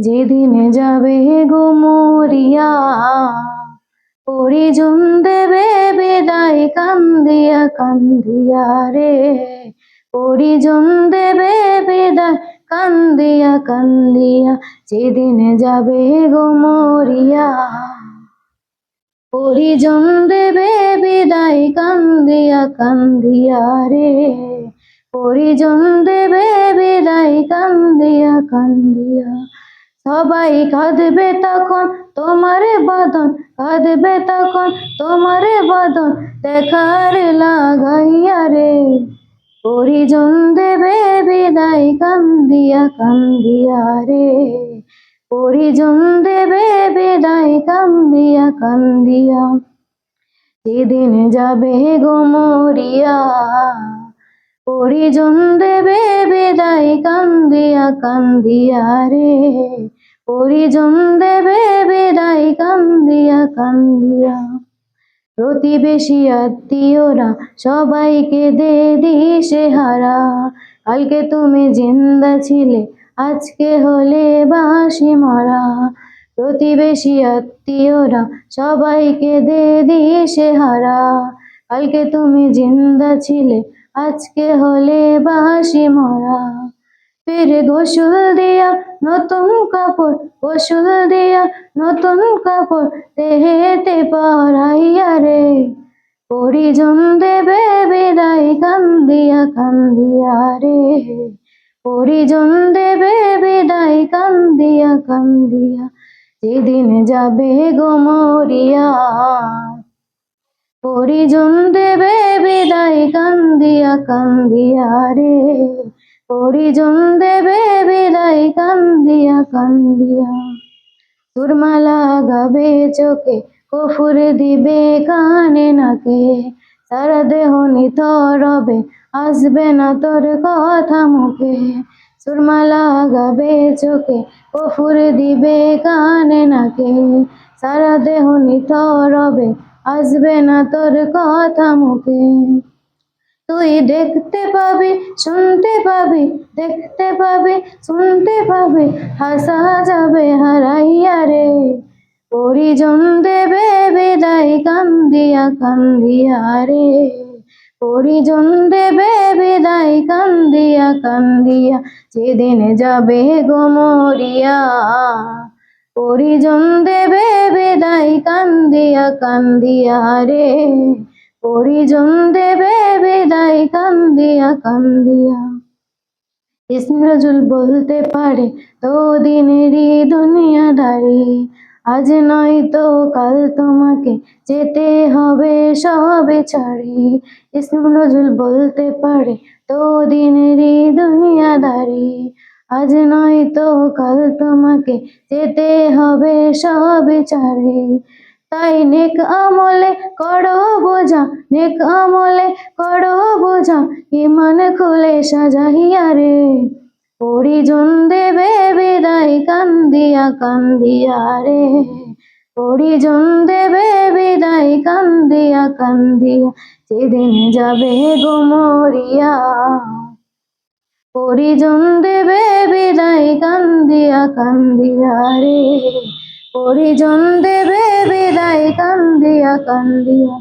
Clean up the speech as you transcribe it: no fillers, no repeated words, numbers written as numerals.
যেদিনে যাবে গো মরিয়া, পরিজন দেবে বিদায় কান্দিয়া কান্দিয়া রে, পরিজন দেবে বিদায় কান্দিয়া কান্দিয়া, যেদিনে যাবে গো মরিয়া, পরিজন দেবে বিদায় কান্দিয়া কান্দিয়া রে, পরিজন দেবে বিদায় কান্দিয়া কান্দিয়া। সবাই কাঁদবে তখন তোমার বদন, কাঁদবে তখন তোমার বদন দেখার লাগাইয়া রে, পরিজন দেবে বিদায় কান্দিয়া কান্দিয়া রে, পরিজন দেবে বিদায় কান্দিয়া কান্দিয়া, যেদিন যাবে গো মরিয়া, পরিজন দেবে বিদায় কান্দিয়া কান্দিয়া রে, পরিজন দেবে বিদায় কান্দিয়া কান্দিয়া। প্রতিবেশী আত্মীয়রা সবাইকে দে দিশেহারা, কালকে তুমি জিন্দা ছিলে আজকে হলে বাঁশি মরা, প্রতিবেশী আত্মীয়রা সবাইকে দে দিশেহারা, কালকে তুমি জিন্দা ছিলে আজকে হলে বাঁশি মরা। ফির গোসল দিয়া নতুন কাপড়, গোসল দিয়া নতুন কাপড় দেহেতে পরাইয়া রে, পরিজন দেবে বিদায় কান্দিয়া কান্দিয়া রে, পরিজন দেবে বিদায় কান্দিয়া কান্দিয়া, যেদিন যাবে গো মরিয়া, পরিজন দেবে বিদায় কান্দিয়া কান্দিয়া রে, পরিজন দেবে বিদায় কান্দিয়া কান্দিয়া। সুরমা লাগাবে চোখে, কফুর দিবে কানে নাকে, সারা দেহ নিথর হবে আসবে না তোর কথা মুখে, সুরমা লাগাবে চোখে, কফুর দিবে কানে নাকে, সারা দেহ নিথর হবে আসবে না তোর কথা মুখে। তুই দেখতে পাবি শুনতে পাবি, দেখতে পাবি শুনতে পাবি, হাসা যাবে হারাইয়া রে, পরিজন দেবে বিদায় কান্দিয়া কান্দিয়া রে, পরিজন দেবে বিদায় কান্দিয়া কান্দিয়া, যেদিন যাবে গো মরিয়া, পরিজন দেবে বিদায় কান্দিয়া কান্দিয়া রে, পরিজন দেবে বিদায় কান্দিয়া কান্দিয়া। ইসমত নজরুল বলতে পারে তো দিনেরই দুনিয়াদারি, আজ নয় তো কাল তোমাকে যেতে হবে সবে ছাড়ি, ইসমত নজরুল বলতে পারে তো দিনেরই দুনিয়াদারি, আজ নয় তো কাল তোমাকে যেতে হবে সবে ছাড়ি। তাই নেক আমলে করো বোঝা, নেক আমলে করো বোঝা, ইমান খুলে সাজাইয়া রে, পরিজন দেবে বিদায় কান্দিয়া কান্দিয়া রে, পরিজন দেবে বিদায় কান্দিয়া কান্দিয়া, যেদিন যাবে গো মরিয়া, পরিজন দেবে বিদায় কান্দিয়া কান্দিয়া রে, পরিজন দেবে বিদায় কান্দিয়া কান্দিয়া।